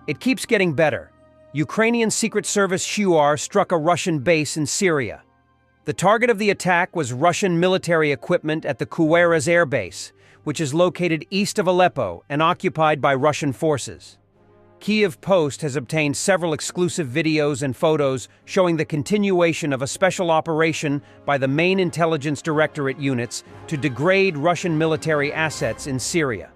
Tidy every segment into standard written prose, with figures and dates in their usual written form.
It keeps getting better. Ukrainian Secret Service SHUR struck a Russian base in Syria. The target of the attack was Russian military equipment at the Kuweras air base, which is located east of Aleppo and occupied by Russian forces. Kyiv Post has obtained several exclusive videos and photos showing the continuation of a special operation by the main intelligence directorate units to degrade Russian military assets in Syria.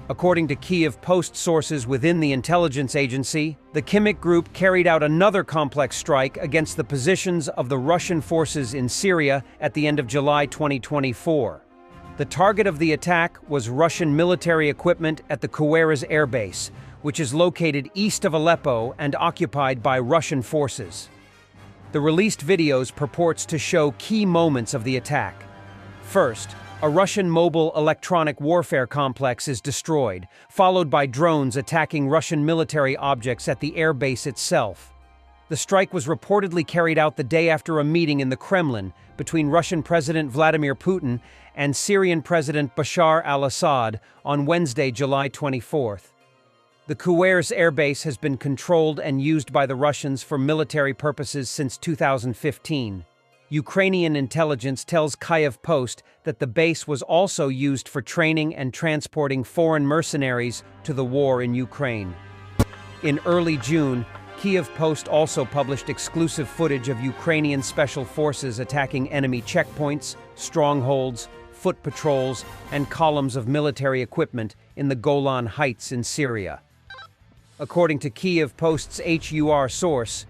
According to Kyiv Post sources within the intelligence agency, the Kimmich Group carried out another complex strike against the positions of the Russian forces in Syria at the end of July 2024. The target of the attack was Russian military equipment at the Kuweras air base, which is located east of Aleppo and occupied by Russian forces. The released videos purports to show key moments of the attack. First, a Russian mobile electronic warfare complex is destroyed, followed by drones attacking Russian military objects at the airbase itself. The strike was reportedly carried out the day after a meeting in the Kremlin between Russian President Vladimir Putin and Syrian President Bashar al-Assad on Wednesday, July 24th. The Kuweras airbase has been controlled and used by the Russians for military purposes since 2015. Ukrainian intelligence tells Kyiv Post that the base was also used for training and transporting foreign mercenaries to the war in Ukraine. In early June, Kyiv Post also published exclusive footage of Ukrainian special forces attacking enemy checkpoints, strongholds, foot patrols, and columns of military equipment in the Golan Heights in Syria. According to Kyiv Post's HUR source,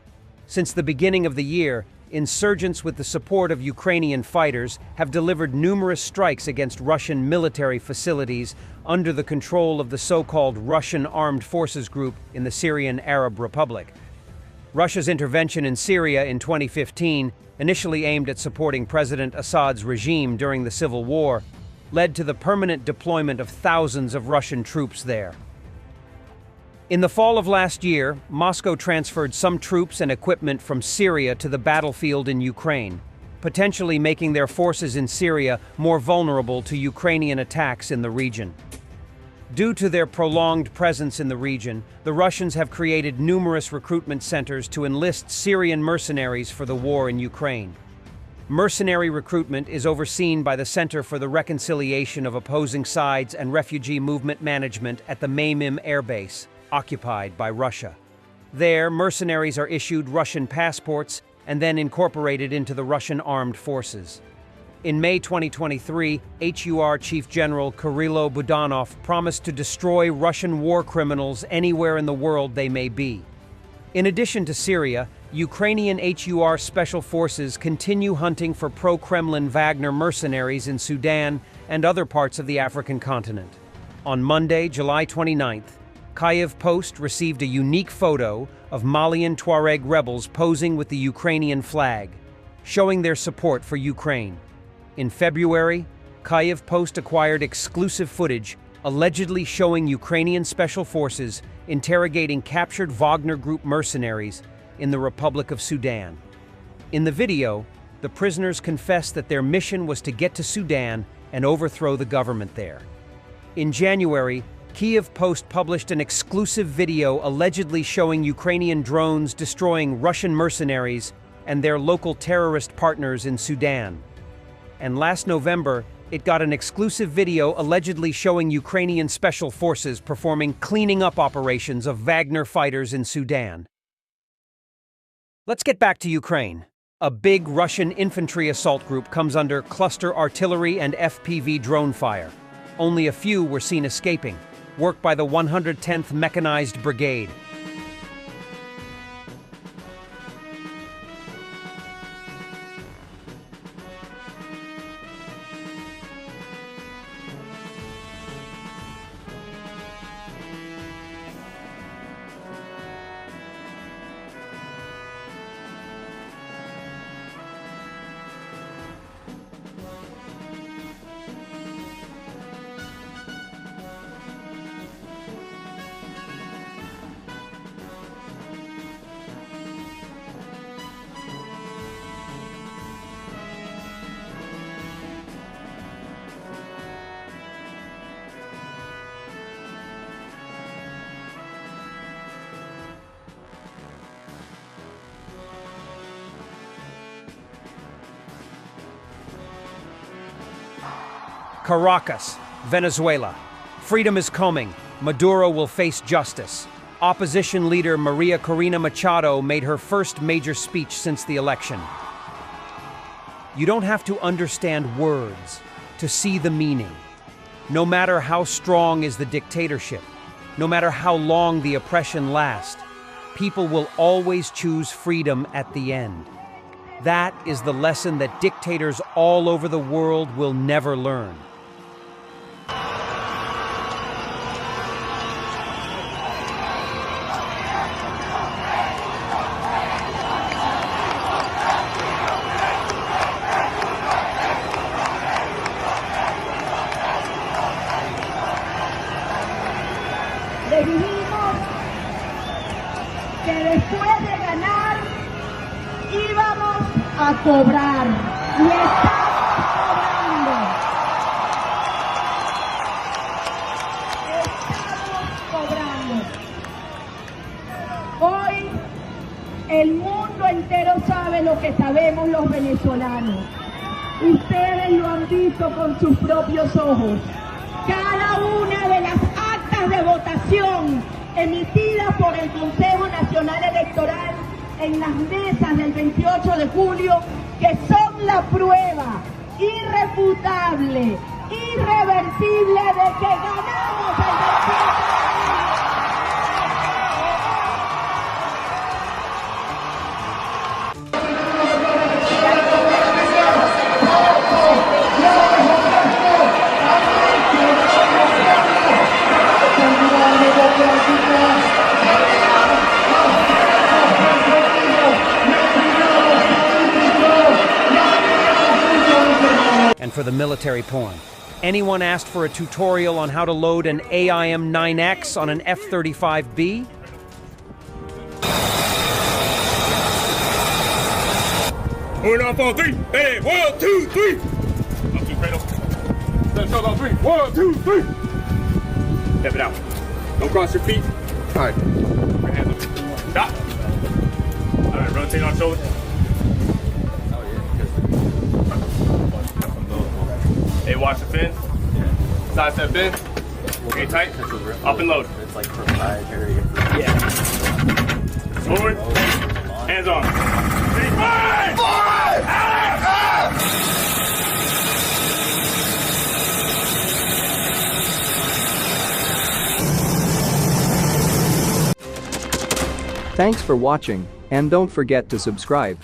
since the beginning of the year, insurgents with the support of Ukrainian fighters have delivered numerous strikes against Russian military facilities under the control of the so-called Russian Armed Forces Group in the Syrian Arab Republic. Russia's intervention in Syria in 2015, initially aimed at supporting President Assad's regime during the civil war, led to the permanent deployment of thousands of Russian troops there. In the fall of last year, Moscow transferred some troops and equipment from Syria to the battlefield in Ukraine, potentially making their forces in Syria more vulnerable to Ukrainian attacks in the region. Due to their prolonged presence in the region, the Russians have created numerous recruitment centers to enlist Syrian mercenaries for the war in Ukraine. Mercenary recruitment is overseen by the Center for the Reconciliation of Opposing Sides and Refugee Movement Management at the Maymim Air Base, occupied by Russia. There, mercenaries are issued Russian passports and then incorporated into the Russian armed forces. In May 2023, HUR Chief General Kirilo Budanov promised to destroy Russian war criminals anywhere in the world they may be. In addition to Syria, Ukrainian HUR special forces continue hunting for pro-Kremlin Wagner mercenaries in Sudan and other parts of the African continent. On Monday, July 29th, Kyiv Post received a unique photo of Malian Tuareg rebels posing with the Ukrainian flag, showing their support for Ukraine. In February, Kyiv Post acquired exclusive footage allegedly showing Ukrainian special forces interrogating captured Wagner Group mercenaries in the Republic of Sudan. In the video, the prisoners confessed that their mission was to get to Sudan and overthrow the government there. In January, Kyiv Post published an exclusive video allegedly showing Ukrainian drones destroying Russian mercenaries and their local terrorist partners in Sudan. And last November, it got an exclusive video allegedly showing Ukrainian special forces performing cleaning up operations of Wagner fighters in Sudan. Let's get back to Ukraine. A big Russian infantry assault group comes under cluster artillery and FPV drone fire. Only a few were seen escaping, work by the 110th Mechanized Brigade. Caracas, Venezuela. Freedom is coming. Maduro will face justice. Opposition leader Maria Corina Machado made her first major speech since the election. You don't have to understand words to see the meaning. No matter how strong is the dictatorship, no matter how long the oppression lasts, people will always choose freedom at the end. That is the lesson that dictators all over the world will never learn. Le dijimos que después de ganar íbamos a cobrar y estamos cobrando. Hoy el mundo entero sabe lo que sabemos los venezolanos. Ustedes lo han visto con sus propios ojos. Cada una de las actas de votación emitidas por el Consejo Nacional Electoral en las mesas del 28 de julio, que son la prueba irrefutable, irreversible de que ganamos el 28 de julio. And for the military porn, anyone asked for a tutorial on how to load an AIM-9X on an F-35B? Moving on for three. Hey, 1, 2, 3. Up to Kratos. Let's go on 3. 1, 2, 3. Step it out. Don't cross your feet. All right. Put your hands up. Stop. All right, rotate on shoulder. Hey, watch the fin. Yeah. Side step in. Okay, tight. Up and load. It's like proprietary. Yeah. Forward. Hands on. 3, 5! 5! Thanks for watching, and don't forget to subscribe.